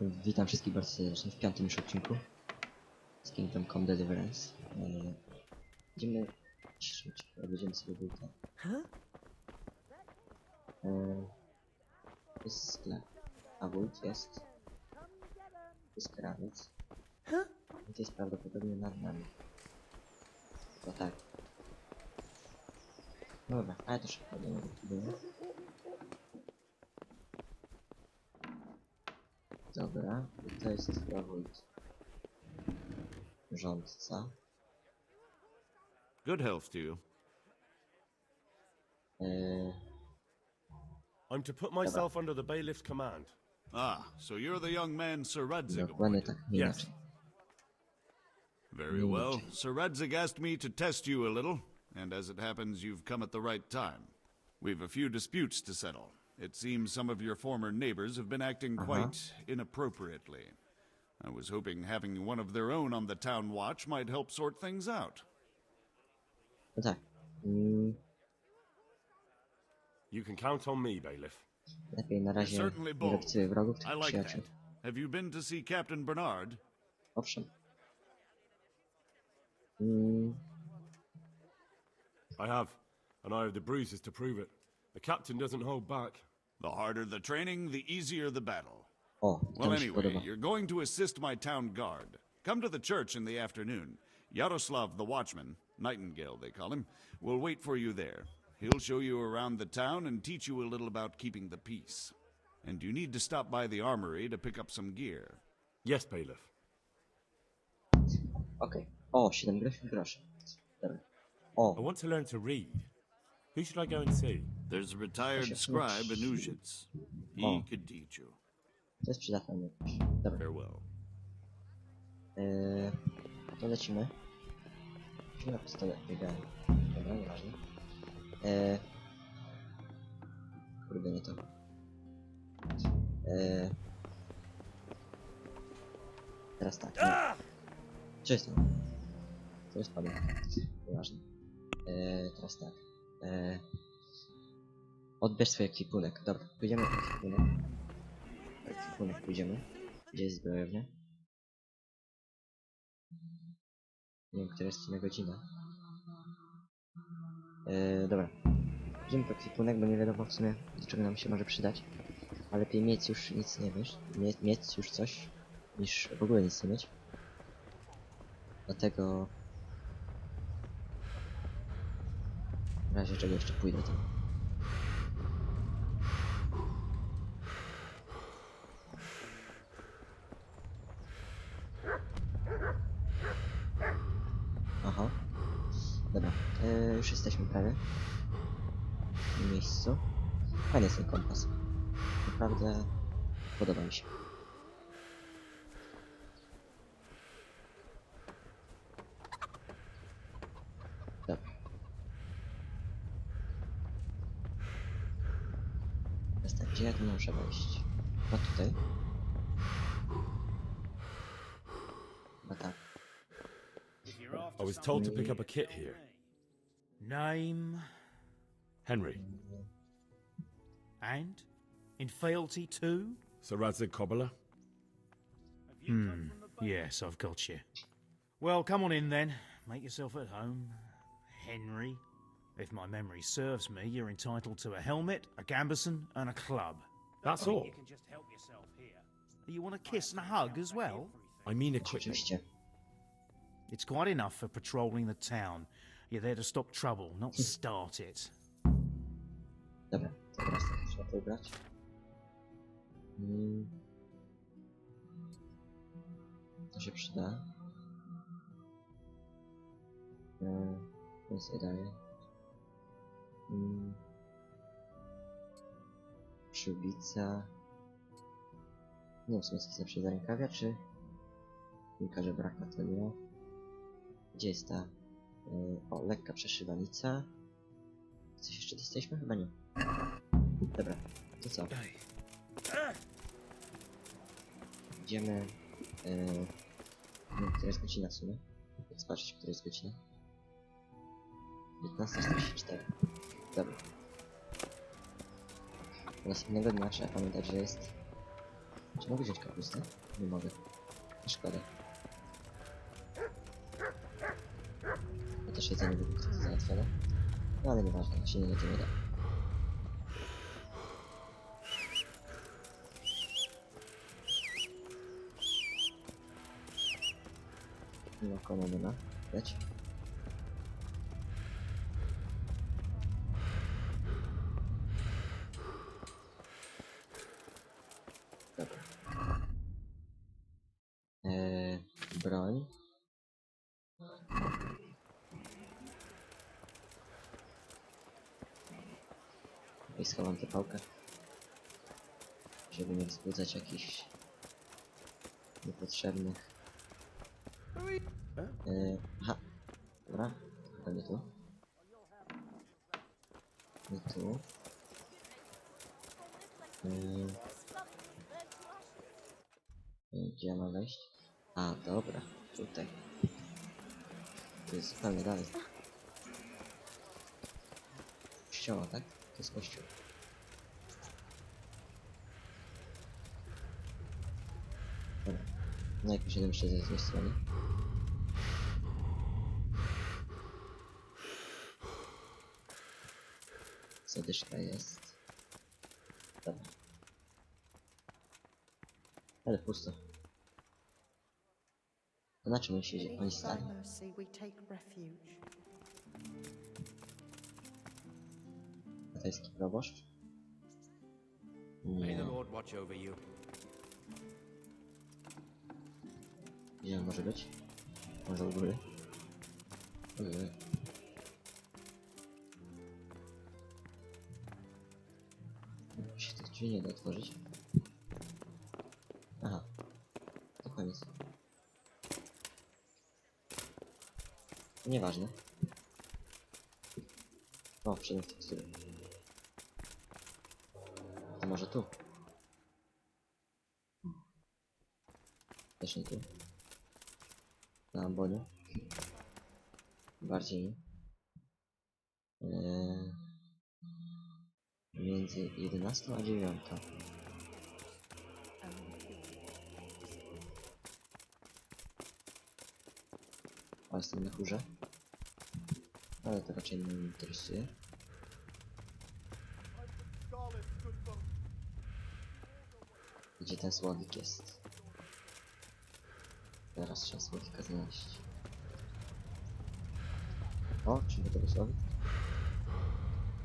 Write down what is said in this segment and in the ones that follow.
Witam wszystkich bardzo serdecznie w 5. już odcinku z Kingdom Come Deliverance. Będziemy sobie bułkę. Jest sklep, a wójt jest krawiec. I to jest prawdopodobnie nad nami. To tak. Dobra, ale to szybko będę. Dobra, i to jest chyba wójt. Rządca. Good health to you. I'm to put myself under the bailiff's command. Ah, so you're the young man Sir Radzig Dokładnie appointed. tak, nie Yes. inaczej. Very well. Sir Radzig asked me to test you a little, and as it happens, you've come at the right time. We've a few disputes to settle. It seems some of your former neighbors have been acting quite inappropriately. I was hoping having one of their own on the town watch might help sort things out. No tak. You can count on me, bailiff. Lepiej na You're razie certainly nie bold. robić sobie wrogów, I tylko like przyjaciół. that. Have you been to see Captain Bernard? Owszem. I have, and I have the bruises to prove it. The captain doesn't hold back. The harder the training, the easier the battle. O, to Well, mi się anyway, podoba. you're going to assist my town guard. Come to the church in the afternoon. Yaroslav the watchman, Nightingale they call him, will wait for you there. He'll show you around the town and teach you a little about keeping the peace. And you need to stop by the armory to pick up some gear. Yes, bailiff. Okej. O, 7 groszy. Dobra. I O, want to learn to read. Who should I go and see? There's a retired scribe in Ujits. He Oh. could teach you. to jest przydatne mi jakoś. Dobra. Farewell. To lecimy. Chyba pistolet biegałem. Dobra, nieważne. Kurde, nie to. Teraz tak. Nie. Co jest tam? Co jest padło? Nieważne. Teraz tak. Odbierz swój ekwipunek. Dobra, pójdziemy po ekwipunek. Ekwipunek pójdziemy. Gdzie jest zbrojownia? Nie wiem, która jest w sumie godzina. Dobra. Idziemy po ekwipunek, bo nie wiadomo w sumie, do czego nam się może przydać. Ale lepiej mieć już nic nie wiesz. Mieć już coś, niż w ogóle nic nie mieć. Dlatego... W razie czego jeszcze pójdę tam. Aha. Dobra, już jesteśmy prawie w miejscu. Fajny jest ten kompas. Naprawdę podoba mi się. Dobra. Teraz tak, gdzie ja tu muszę wejść? No tutaj. No tak. I was told to pick up a kit here. Name Henry. and in fealty too? Sir Radzig Cobbler. Yes, I've got you. Well, come on in then. Make yourself at home. Henry. If my memory serves me, you're entitled to a helmet, a gambeson, and a club. That's all. You can just help yourself here. You want a kiss and a hug as well? I mean equipment. Oczywiście. It's quite enough for patrolling the town. You're there to stop trouble, not start it. Dobra, to teraz tak trzeba to ubrać. To się przyda. To sobie daje. Przyłbica. Nie wiem, w sumie co lepsze, zarękawia czy... Kilka żebraka to nie. Gdzie jest ta... o, lekka przeszywanica. Coś jeszcze dostaliśmy? Chyba nie. Dobra, to co? Idziemy... nie wiem, która jest godzina w sumie. Jak zobaczyć, która jest godzina. 15:44. Dobra. Następnego dnia trzeba pamiętać, że jest Czy mogę wziąć kapustę? Nie mogę. Szkoda. To też jedzenie by było załatwione. No ale nieważne, się nie da. No komu na leć. Dobra. Broń. I schowam tę pałkę, żeby nie wzbudzać jakichś niepotrzebnych. Aha, dobra, chyba nie tu. Nie tu. Gdzie ja mam wejść? A, dobra, tutaj. To jest zupełnie dalej. Kościoła, tak? To jest kościół. Dobra. No jak poszedłem jeszcze z tej strony. Zadyszka jest. Dobra. Ale pusto. To na czym oni stali? Ratajski proboszcz? May the Nie. Lord watch over you. Gdzie on może być? Może u góry? Ojej. Się tych drzwi nie da otworzyć. Aha. To koniec. Nieważne. O, wszedłem w tekstury. To może tu? Też nie tu. Na ambonie. Bardziej nie. Między 11 a 9. A jestem na chórze. Ale to raczej mnie nie interesuje. Gdzie ten słowik jest? Teraz trzeba słowika znaleźć. O, czy to był słowik?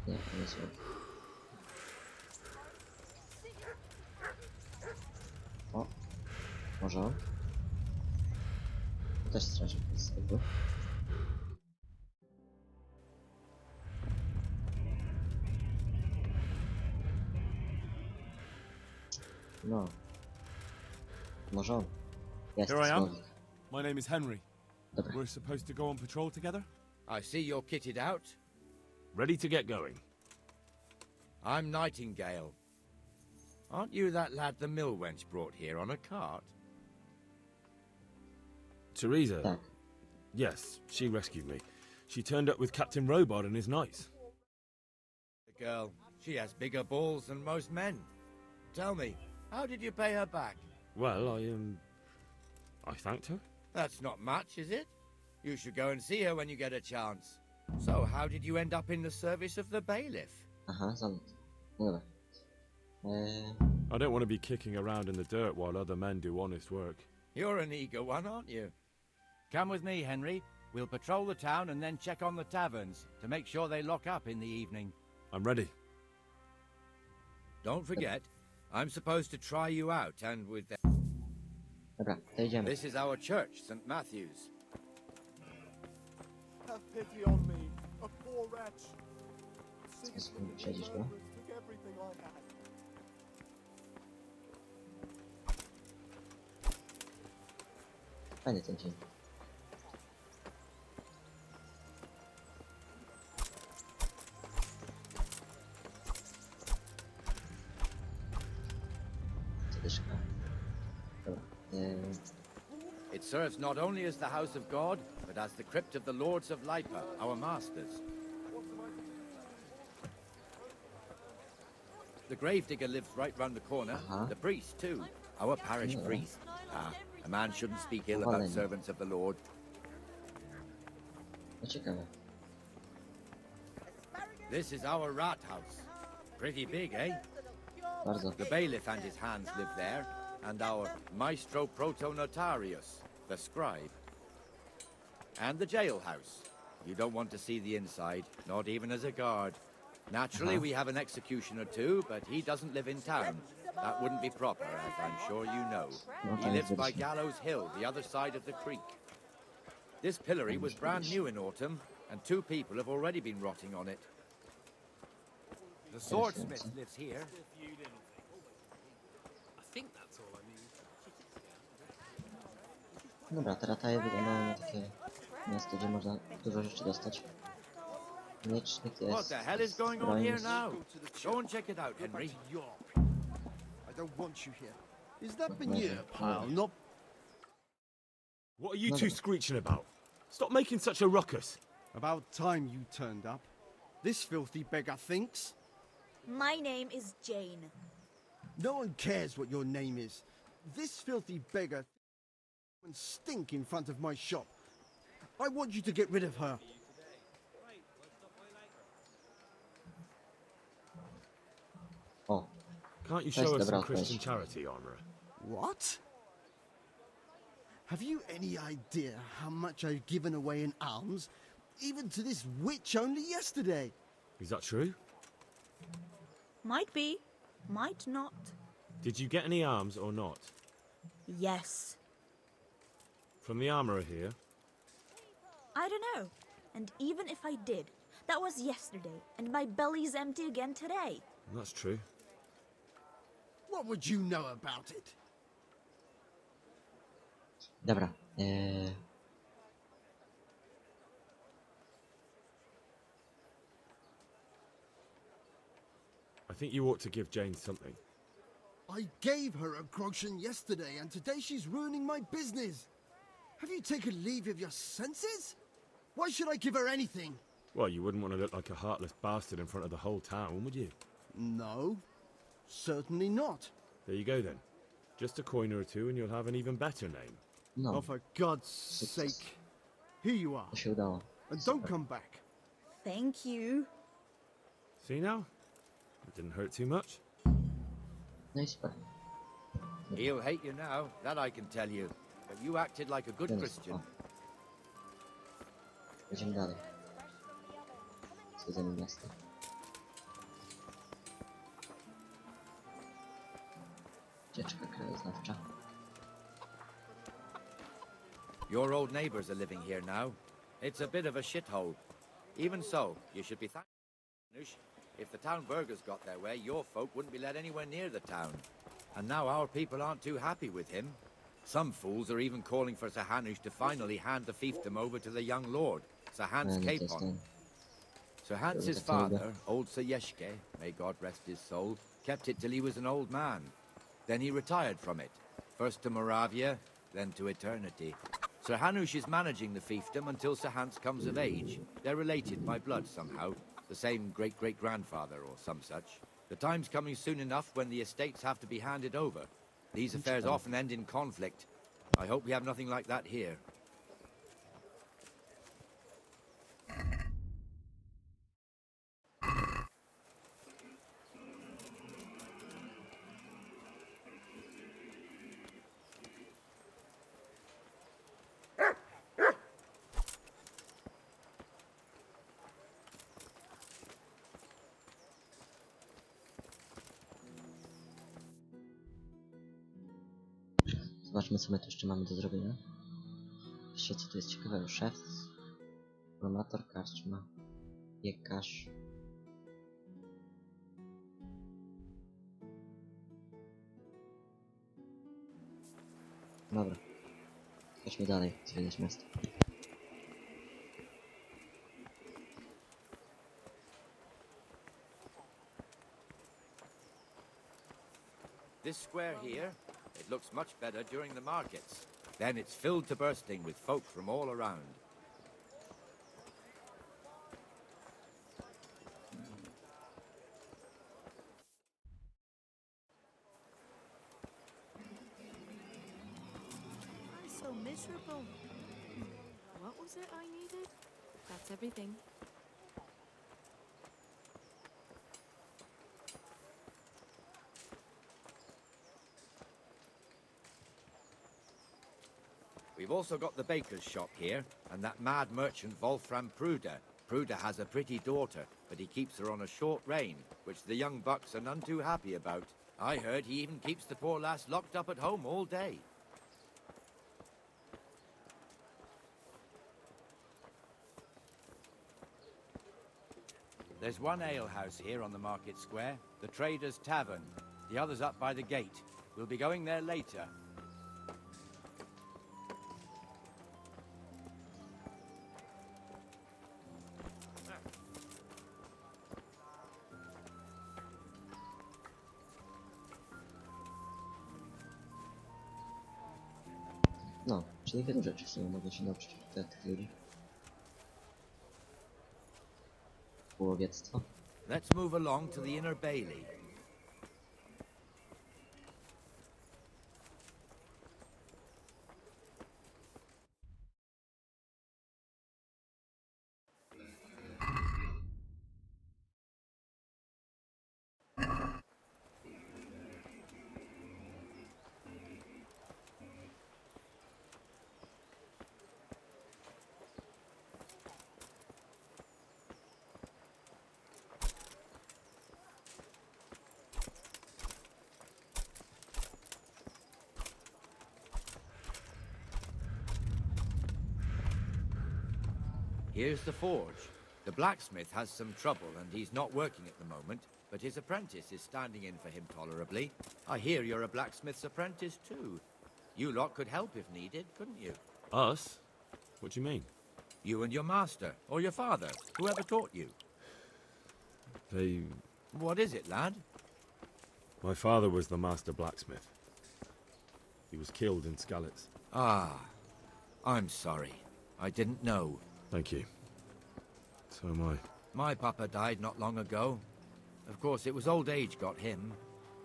Nie, to nie słowik. O, może on? To też strażnik jest jakby. No. Może on. Jest Here I am. słowik. My name is Henry. Dobra. We're supposed to go on patrol together? I see you're kitted out. Ready to get going. I'm Nightingale. Aren't you that lad the mill wench brought here on a cart? Teresa? Tak. Yes, she rescued me. She turned up with Captain Robot and his knights. The girl, she has bigger balls than most men. Tell me, how did you pay her back? Well, I thanked her. That's not much, is it? You should go and see her when you get a chance. So, how did you end up in the service of the bailiff? Aha, zamknął. No dobra. I don't want to be kicking around in the dirt while other men do honest work. You're an eager one, aren't you? Come with me, Henry. We'll patrol the town and then check on the taverns to make sure they lock up in the evening. I'm ready. Don't forget, I'm supposed to try you out, and with that... Dobra, to idziemy. This is our church, St. Matthew's. Have pity on me, a poor wretch. Przejdziesz go? Took everything I had. Fajny ten dzień. Zadyszka. Dobra. It serves not only as the house of God, but as the crypt of the lords of Lipa, our masters. The gravedigger lives right round the corner, Uh-huh. the priest too. Our parish Yeah. priest. A man shouldn't speak ill Well, about then. servants of the Lord. No ciekawe. This is our Rathaus. Pretty big, eh? Bardzo. The bailiff and his hands live there, and our maestro protonotarius, the scribe. And the jailhouse. You don't want to see the inside, not even as a guard. Naturally, we have an executioner too, but he doesn't live in town. That wouldn't be proper, as I'm sure you know. No, He lives by finish. Gallows Hill, the other side of the creek. This pillory was brand new in autumn, and 2 people have already been rotting on it. The swordsmith lives here. Dobra, te Rataje wyglądają na takie miasto, gdzie można dużo rzeczy dostać. Miecznik What jest, the hell is going on broń here jest. now? Go and check it out, Henry. I don't want you here. Is that veneer pile not? What are you No, two no. screeching about? Stop making such a ruckus. About time you turned up. This filthy beggar thinks. My name is Jane. No one cares what your name is. This filthy beggar and stink in front of my shop. I want you to get rid of her. O, Can't you To jest show us dobra some Christian odpowiedź. charity, armourer? What? Have you any idea how much I've given away in alms, even to this witch only yesterday? Is that true? Might be, might not. Did you get any arms or not? Yes. From the armourer here? I don't know. And even if I did, that was yesterday, and my belly's empty again today. That's true. What would you know about it? dobra. I think you ought to give Jane something. I gave her a groschen yesterday, and today she's ruining my business. Have you taken leave of your senses? Why should I give her anything? Well, you wouldn't want to look like a heartless bastard in front of the whole town, would you? No, certainly not. There you go then. Just a coin or two and you'll have an even better name. No, Oh, for God's sake. Here you are, to się udało. and don't come back. Thank you. See now? It didn't hurt too much. No i super. He'll hate you now, that I can tell you. But you acted like a good Ten jest, Christian. o. Idziemy dalej. Zwiedzanie miasta. Ucieczka krajoznawcza. Your old neighbors are living here now. It's a bit of a shithole. Even so, you should be thankful. If the town burghers got their way, your folk wouldn't be let anywhere near the town. And now our people aren't too happy with him. Some fools are even calling for Sir Hanush to finally hand the fiefdom over to the young lord, Sir Hans To jest Capon. ten. Sir Hans's father, old Sir Yeshke, may God rest his soul, kept it till he was an old man. Then he retired from it, first to Moravia, then to eternity. Sir Hanush is managing the fiefdom until Sir Hans comes of age. They're related by blood somehow, the same great-great-grandfather or some such. The time's coming soon enough when the estates have to be handed over. These affairs often end in conflict. I hope we have nothing like that here. Zobaczmy, co my tu jeszcze mamy do zrobienia. Jeszcze co tu jest ciekawego? Szef, promator, karczma, piekarz. Dobra. Chodźmy dalej, zwiedzać miasto. This square here, it looks much better during the markets. Then it's filled to bursting with folk from all around. so miserable. What was it I needed? That's everything. We've also got the baker's shop here, and that mad merchant Wolfram Pruder. Pruder has a pretty daughter, but he keeps her on a short rein, which the young bucks are none too happy about. I heard he even keeps the poor lass locked up at home all day. There's one alehouse here on the market square, the Trader's Tavern. The other's up by the gate. We'll be going there later. No, czyli wiele rzeczy sobie mogę się nauczyć od tych ludzi. Łowiectwo. Let's move along to the inner bailey. Here's the forge. The blacksmith has some trouble and he's not working at the moment, but his apprentice is standing in for him tolerably. I hear you're a blacksmith's apprentice too. You lot could help if needed, couldn't you? Us? What do you mean? You and your master, or your father, whoever taught you. They... What is it, lad? My father was the master blacksmith. He was killed in Skalitz. Ah, I'm sorry. I didn't know. Thank you. So am I. My papa died not long ago. Of course, it was old age got him.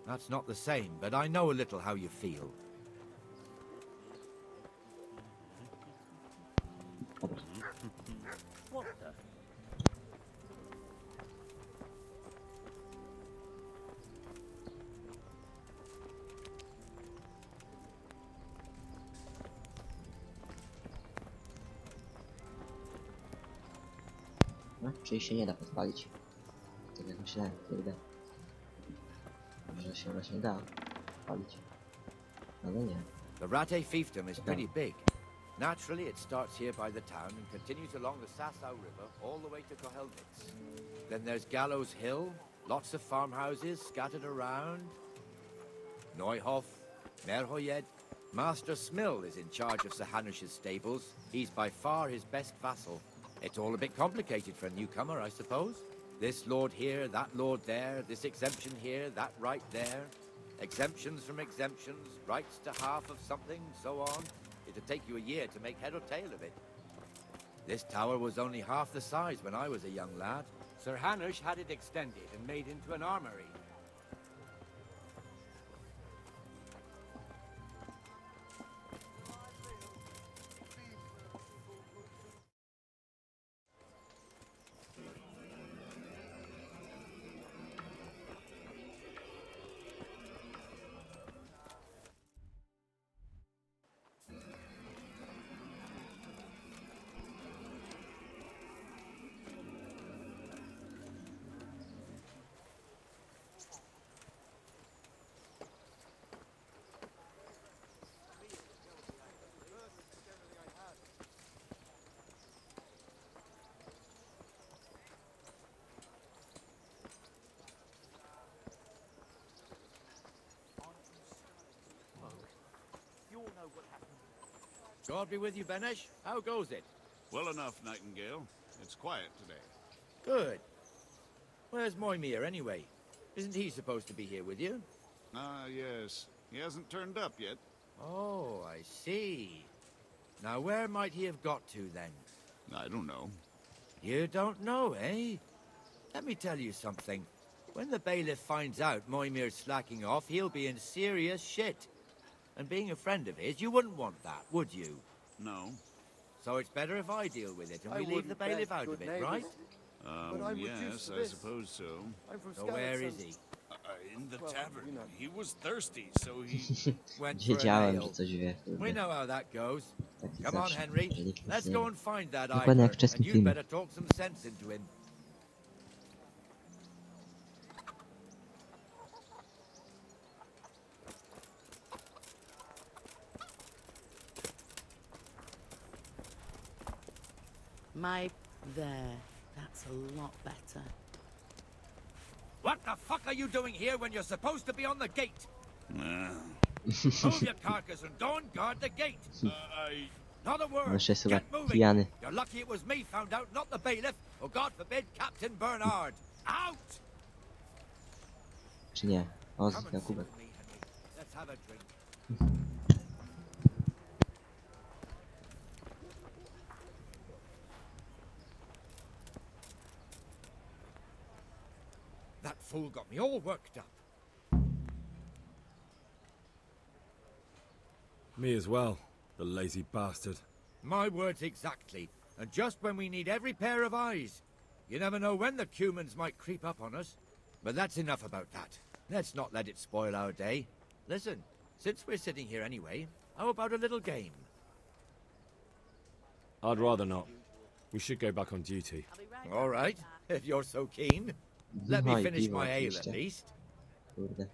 That's not the same, but I know a little how you feel. What the? No, czyli się nie da podpalić. Tak jak myślałem, kurde. Że się właśnie da podpalić. Ale nie. The Rataj fiefdom is pretty big. Naturally, it starts here by the town and continues along the Sasau River all the way to Kohelnitz. Then there's Gallows Hill, lots of farmhouses scattered around. Neuhof, Merhoyed. Master Smill is in charge of Sir Hanush's stables. He's by far his best vassal. It's all a bit complicated for a newcomer, I suppose. This lord here, that lord there, this exemption here, that right there. Exemptions from exemptions, rights to half of something, so on. It'd take you a year to make head or tail of it. This tower was only half the size when I was a young lad. Sir Hanush had it extended and made into an armory. God be with you, Benesh. How goes it? Well enough, Nightingale. It's quiet today. Good. Where's Moimir, anyway? Isn't he supposed to be here with you? Ah, yes. He hasn't turned up yet. Oh, I see. Now, where might he have got to, then? I don't know. You don't know, eh? Let me tell you something. When the bailiff finds out Moimir's slacking off, he'll be in serious shit. And being a friend of his, you wouldn't want that, would you? No. So it's better if I deal with it, and we leave the bailiff out of it, right? Yes, I suppose so. So where is he? In the tavern. He was thirsty, so he... Went for an Wiedziałem, że ale. coś wie. We Kurde. know how that goes. Taki Come on, zawsze. Henry. Jeżeli ktoś Let's nie go wie. and find that Dokładnie jak w Iker, czeskim and you'd filmie. better talk some sense into him. There. That's a lot better. What the fuck are you doing here when you're supposed to be on the gate? Move your carcass and go and guard the gate. Not a word. Jeszcze jest chyba Get moving. pijany. You're lucky it was me found out, not the bailiff, or God forbid, Captain Bernard. Out! Czy nie? O, Come and zniknął sit kubek. with me, Henry. Let's have a drink. That fool got me all worked up. Me as well, the lazy bastard. My words exactly. And just when we need every pair of eyes. You never know when the Cumans might creep up on us. But that's enough about that. Let's not let it spoil our day. Listen, since we're sitting here anyway, how about a little game? I'd rather not. We should go back on duty. All right, if you're so keen. Let No me i finish piwo my ale at oczywiście. least. Kurde.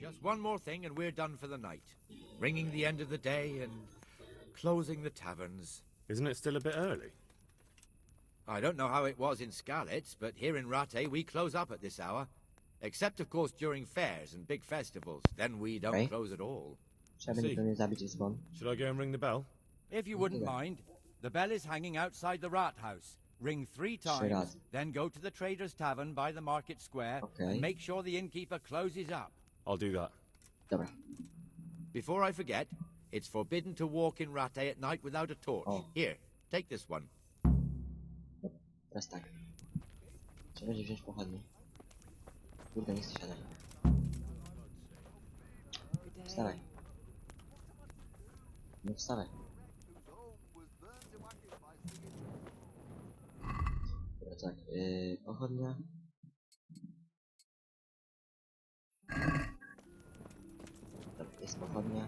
Just one more thing and we're done for the night. Ringing the end of the day and closing the taverns. Isn't it still a bit early? I don't know how it was in Skalitz, but here in Rataj we close up at this hour. Except, of course, during fairs and big festivals. Then we don't Okay. close at all. Trzeba będzie mnie zabić i dzwon. Should I go and ring the bell? If you wouldn't Yeah. mind, the bell is hanging outside the Rathaus. Ring 3 Trzy times, razy. then go to the Trader's Tavern by the Market Square Okay. and make sure the innkeeper closes up. I'll do that. Dobra. Before I forget, it's forbidden to walk in Rataj at night without a torch. Oh. Here, take this one. Teraz tak. Trzeba będzie wziąć pochodnie. Kurde, nie chcę siadać. Wstawaj. No wstawaj. Dobra, tak. Pochodnia. Dobra, jest pochodnia.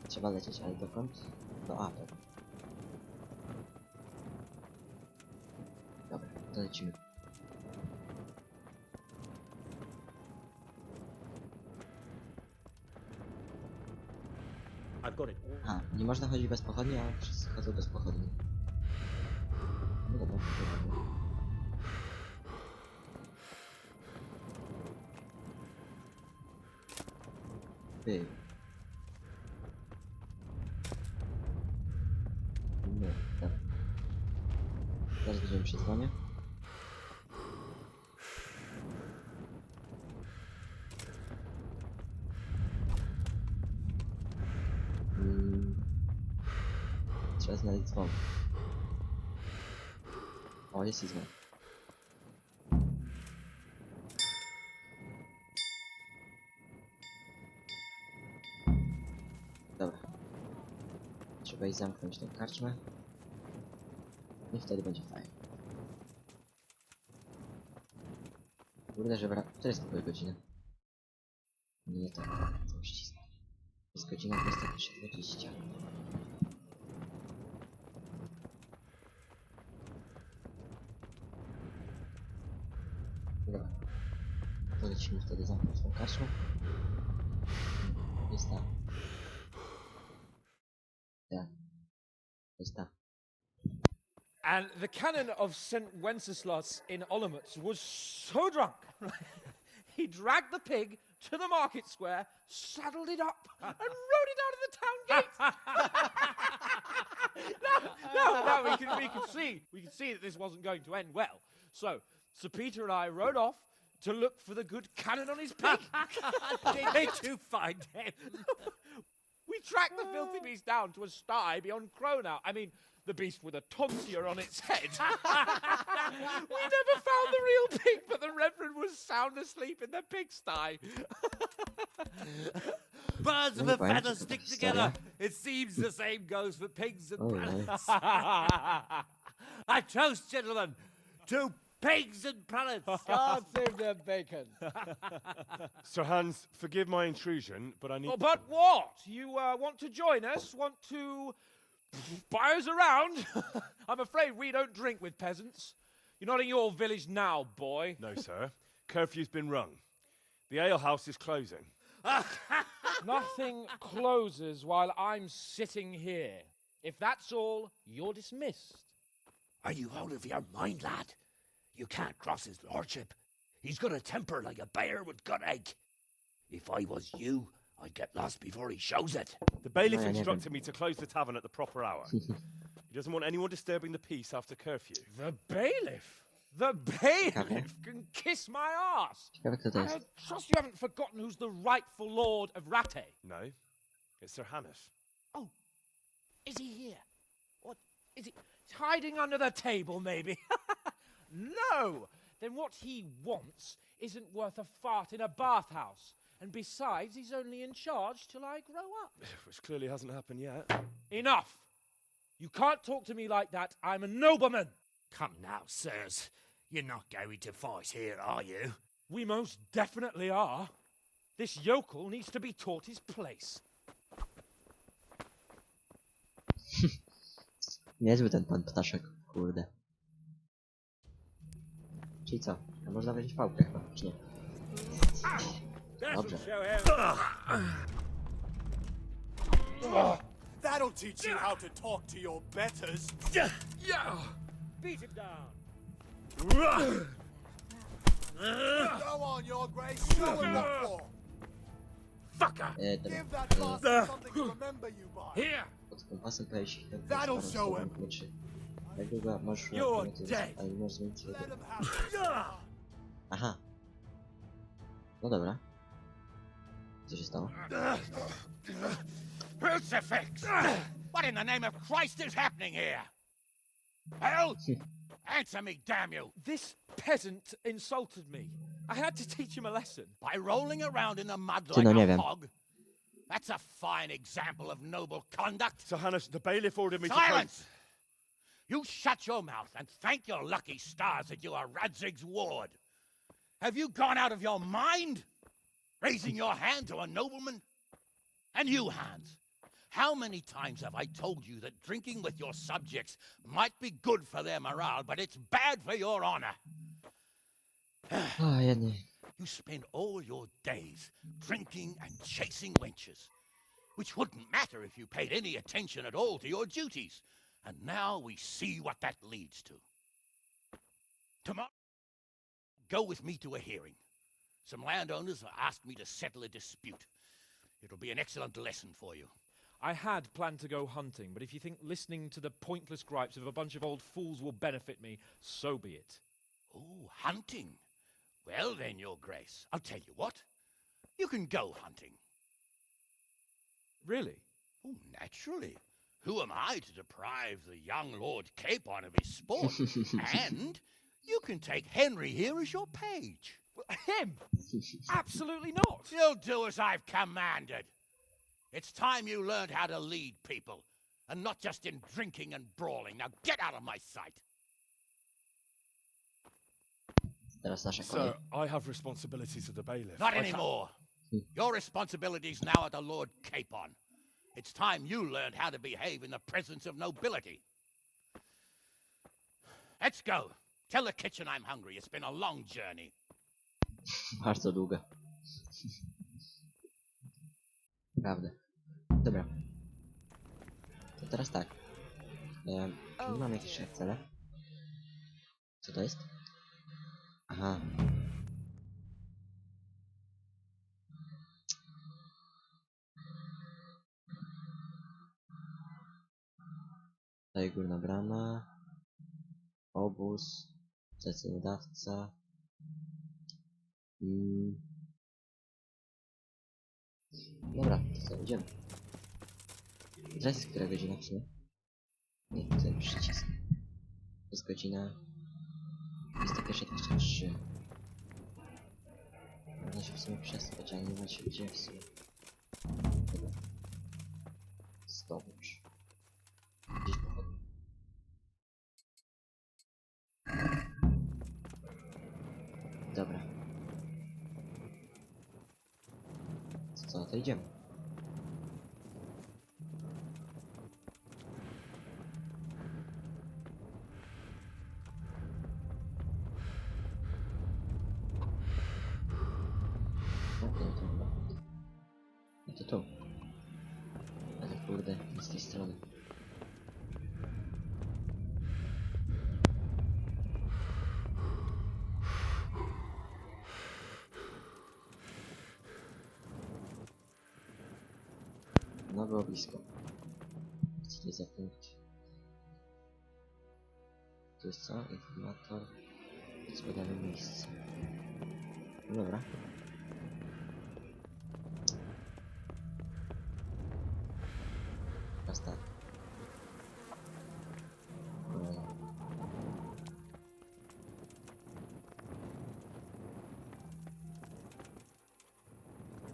Trzeba lecieć, ale dokąd? No a, dobra. Dobra, to lecimy. A, nie można chodzić bez pochodni, a wszyscy chodzą bez pochodni. No dobra, dobra. Ty. No, dobra. Teraz będziemy przy dzwonie. Trzeba znaleźć dzwon. O, jest i dzwon. Dobra. Trzeba iść zamknąć tę karczmę. I wtedy będzie fajnie. Kurde, że to jest tylko godzina. Nie tak, to ścisnę. Jest godzina 21:20. Dobra. To lecimy wtedy zamknąć tą karczmę. Jest ta. Tak. Jest ta. And the canon of St. Wenceslas in Olomouc was so drunk, he dragged the pig to the market square, saddled it up, and rode it out of the town gate. no, we could see that this wasn't going to end well. So Sir Peter and I rode off to look for the good canon on his pig. Did you find him? We tracked the filthy beast down to a sty beyond Cronau. I mean, The beast with a tonsure on its head. We never found the real pig, but the Reverend was sound asleep in the pigsty. Birds of No a pojęcia, feather co to stick historia. together. It seems the same goes for pigs and Ojej. pullets. I toast, gentlemen, to pigs and pullets. God save the bacon. Sir Hans, forgive my intrusion, but I need... Oh, but what? You want to join us? Want to buy us around? I'm afraid we don't drink with peasants. You're not in your village now, boy. No, sir. Curfew's been rung. The alehouse is closing. Nothing closes while I'm sitting here. If that's all, you're dismissed. Are you out of your mind, lad? You can't cross his lordship. He's got a temper like a bear with gut ache. If I was you, I'd get lost before he shows it. The bailiff No, I instructed never- me to close the tavern at the proper hour. He doesn't want anyone disturbing the peace after curfew. The bailiff? The bailiff can kiss my arse. Ciekawe, kto to I jest. trust you haven't forgotten who's the rightful lord of Ratajów. No, it's Sir Hannes. Oh, is he here? What is he hiding under the table, maybe? No! Then what he wants isn't worth a fart in a bathhouse. And besides, he's only in charge till I grow up. Which clearly hasn't happened yet. Enough! You can't talk to me like that. I'm a nobleman. Come now, sirs. You're not going to fight here, are you? We most definitely are. This yokel needs to be taught his place. Niezły ten pan ptaszek, kurde. Czyli co? A można wziąć pałkę chyba, czy nie? Dobrze. That'll teach you how to talk to your betters. Beat him down. Go on, your grace. Show him what for. Fucker! Dobra. Give that bastard something to remember you by. Here! Pod kompasem pojawi się ten That'll show him. mieczy. Jak długo możesz You're dead. ale nie możesz zmienić Let tego. him have it. Aha. No dobra. Co się stało? Crucifix! What in the name of Christ is happening here? Hell? Answer me, damn you! This peasant insulted me. I had to teach him a lesson. By rolling around in the mud Ty, like no nie a wiem. hog? That's a fine example of noble conduct. Sir Hannes, the bailiff ordered me Silence! You shut your mouth and thank your lucky stars that you are Radzig's ward. Have you gone out of your mind? Raising your hand to a nobleman? And you, Hans, how many times have I told you that drinking with your subjects might be good for their morale, but it's bad for your honor? O, jedny. You spend all your days drinking and chasing wenches, which wouldn't matter if you paid any attention at all to your duties. And now we see what that leads to. Tomorrow, go with me to a hearing. Some landowners have asked me to settle a dispute. It'll be an excellent lesson for you. I had planned to go hunting, but if you think listening to the pointless gripes of a bunch of old fools will benefit me, so be it. Oh, hunting. Well then, Your Grace, I'll tell you what. You can go hunting. Really? Oh, naturally. Who am I to deprive the young Lord Capon of his sport? And you can take Henry here as your page. Him? Absolutely not. You'll do as I've commanded. It's time you learned how to lead people, and not just in drinking and brawling. Now get out of my sight. Teraz nasza kolej. Sir, I have responsibilities of the bailiff. Not I can't- anymore. Your responsibility's now at the Lord Capon. It's time you learned how to behave in the presence of nobility. Let's go. Tell the kitchen I'm hungry. It's been a long journey. Bardzo długa. Prawda. Dobra. To teraz tak. Czy nie mam jakieś cele? Co to jest? Aha. Tutaj górna brama. Obóz. Zleceniodawca. Dobra, to co, idziemy. Teraz jest która godzina, czy nie? Nie, ten przycisk. To jest godzina 21:23. Można się w sumie przespać, ale nie ma się gdzie w sumie. Dobra. Zdobycz. Gdzieś pochodnie. Dobra. Co, to idziemy. No to tu. Ale kurde, nie z tej strony. No było blisko. Co to jest za punkt? Tu jest co? Informator. Zbadane miejsce. No dobra. Teraz tak.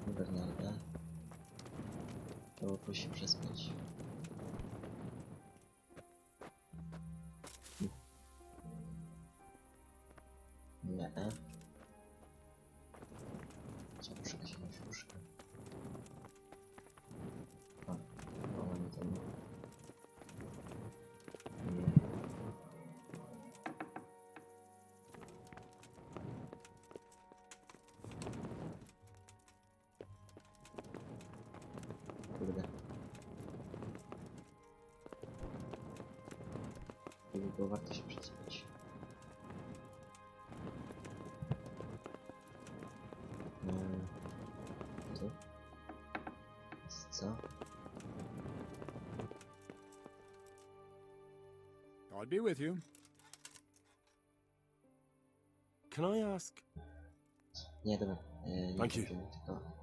Bernarda. To musi przespać. Nie. Trzeba poszukać jakiegoś łóżka. O, mamy tam. Nie. Kurde. Gdyby było warto się przespać. Tu? Co? I'll be with you. Can I ask? Nie, dobra. Nie Thank you. będziemy, tylko...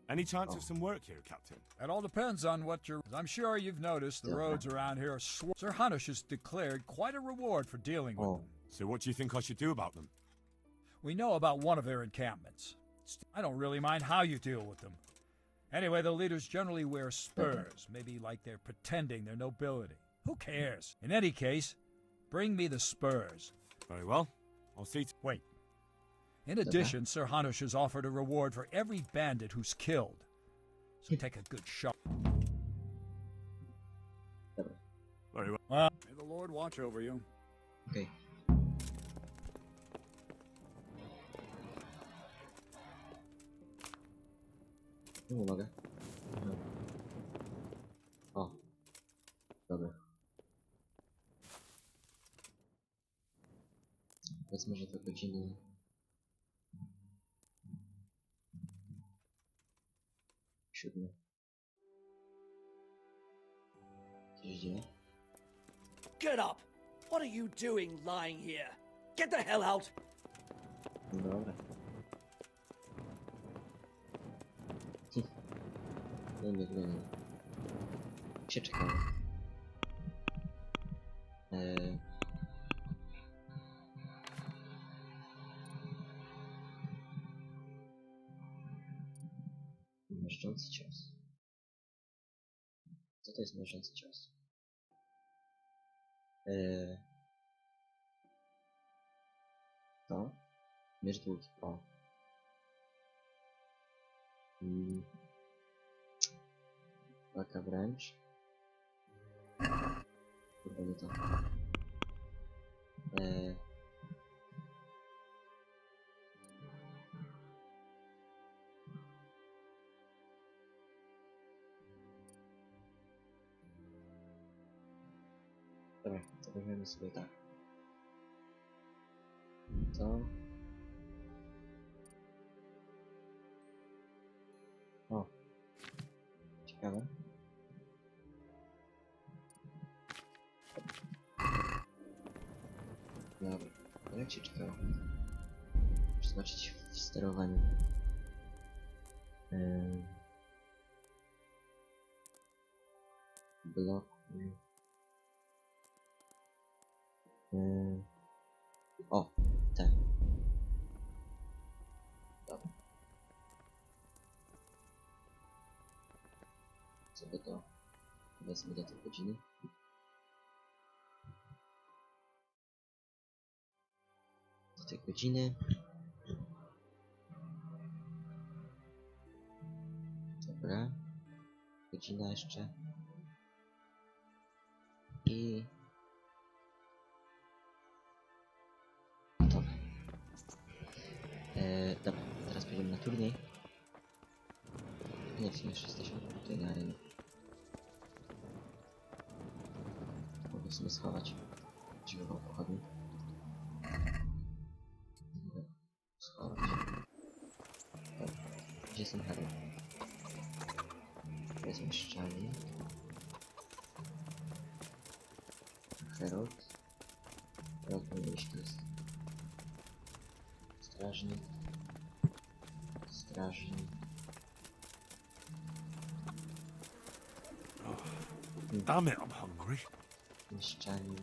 Any chance of some work here, Captain? It all depends on what you're... I'm sure you've noticed the roads around here are Sir Hunnish has declared quite a reward for dealing with them. So what do you think I should do about them? We know about one of their encampments. I don't really mind how you deal with them. Anyway, the leaders generally wear spurs, maybe like they're pretending they're nobility. Who cares? In any case, bring me the spurs. Very well. I'll see. Wait. In addition, Sir Hunnish has offered a reward for every bandit who's killed. So take a good shot. Very well. Well, may the Lord watch over you. Okay. Nie mogę. O. Dobra. Powiedzmy, że to godziny... 7. Co się dzieje? Get up! What are you doing lying here? Get the hell out! Dobra. Nie. Się czekało. Miażdżący cios. Co to jest miażdżący cios? To? Mierz długi. O. Walka wręcz. Kurwa, nie to. Dobra, to weźmiemy sobie tak. To... O. Ciekawe. Dobra, jak się czekało? Muszę zobaczyć w sterowaniu. Blok. O, te. Dobra. Sobie to wezmę do tej godziny. Do tej godziny. Dobra. Godzina jeszcze. I... Dobra. Dobra, teraz pójdziemy na turniej. Nie, w sumie jeszcze jesteśmy tutaj na arenie. Mogę sobie schować. Żeby był pochodni. Mogę schować. Dobra. Gdzie jest ten Harry? Wezmę szczelnik. Herald. Herald gdzieś tu jest. Strażnik. Strażnik. Damn it, I'm hungry. Mieszczanin.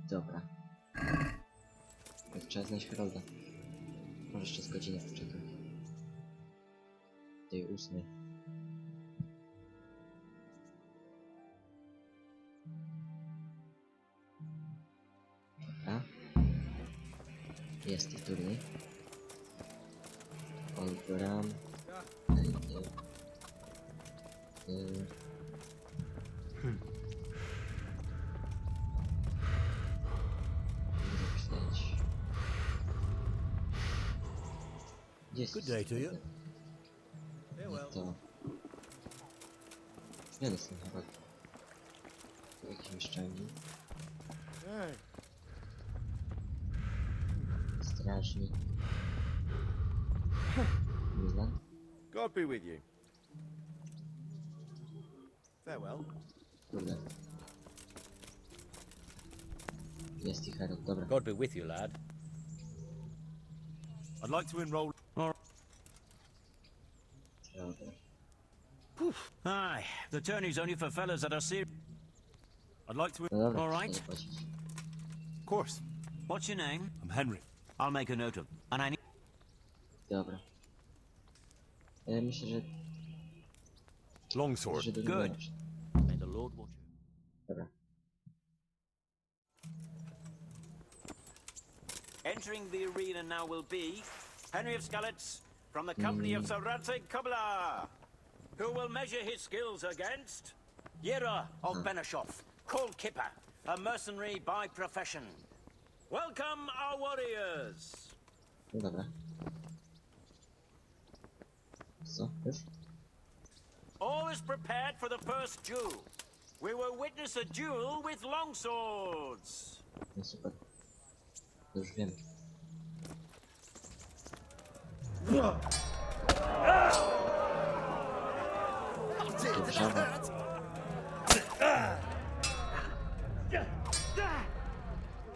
Dobra. Trzeba znaleźć Herolda. Może jeszcze z godzinę poczekam. Tej 8. Dobra. Jest i turniej. Olbram. Good day to you. To... Nie jest chyba... Jakimś szczęki. Strażnik. Milan. God be with you. Farewell. Kurde. Jest i Herald, dobra. God be with you, lad. I'd like to enroll. Dobra. Aye, the tourney's only for fellas that are serious. I'd like to. No dobra, All right. Of course. What's your name? I'm Henry. I'll make a note of. And I need. Dobra. Myślę, że... Longsword. Że do Good. May the Lord watch you. Dobra. Entering the arena now will be Henry of Skalitz from the company of Sir Radzig Kubla, who will measure his skills against Yera of Benashoff, Cole Kipper, a mercenary by profession. Welcome our warriors! No dobra. Co? Już? All is prepared for the first duel. We will witness a duel with longswords. No super. Już wiem.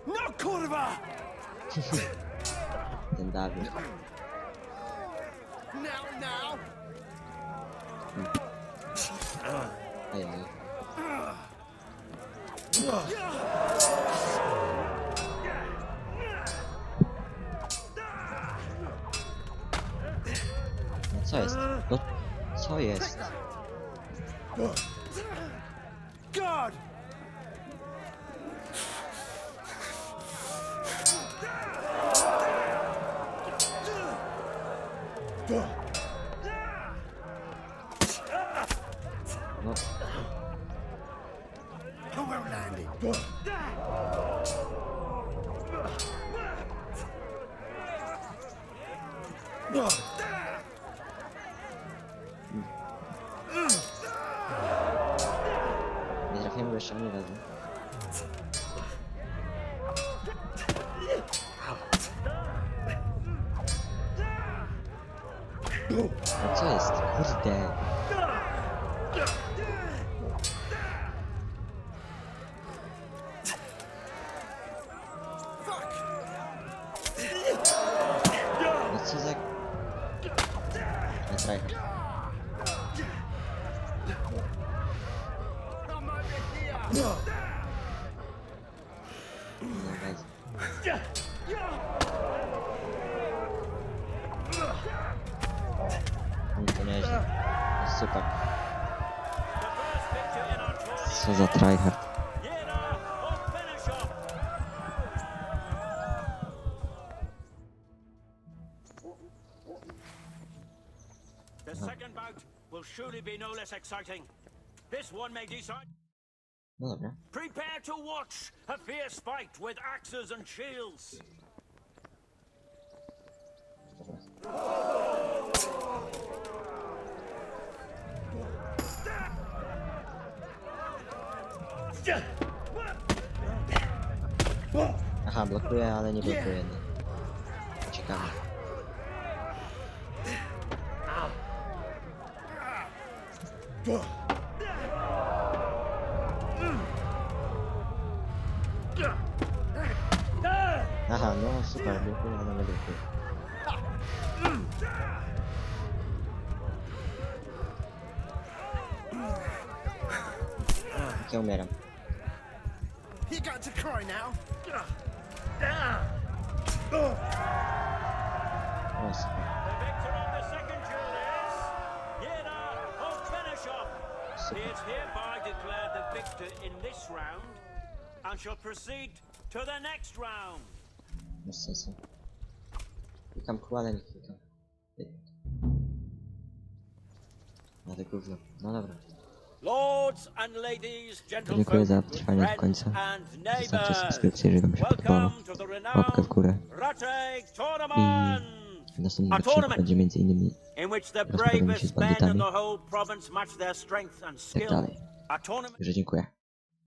No kurwa! Ten Dawid. Now! Ajaj. No co jest? No co jest? God! No. We're landing. Nie trafiłem jeszcze ani razu. No co jest? Kurde. tryhard. No, guys. To nieźle. Jest super. Co za tryhard. The second bout will surely be no less exciting. This one may decide. No dobra. Prepare to watch a fierce fight with axes and shields. Aha, blokuje, ale nie blokuje. Ciekawe. Aha, no super, blokuje, ale nie blokuje. Ja umieram. You got to cry now. O, super. The victor of the second duel is Yera of Benishop. He is hereby declared the victor in this round and shall proceed to the next round. Bez sensu. Klikam kół, ale nie klikam. Ale gówno. No dobra. Lords and ladies, Dziękuję za trwanie do końca. Zostawcie subskrypcję, jeżeli wam się podobało. Łapkę w górę. I w następnym odcinku będzie między innymi rozprawienie się z bandytami. I tak dalej. Także dziękuję.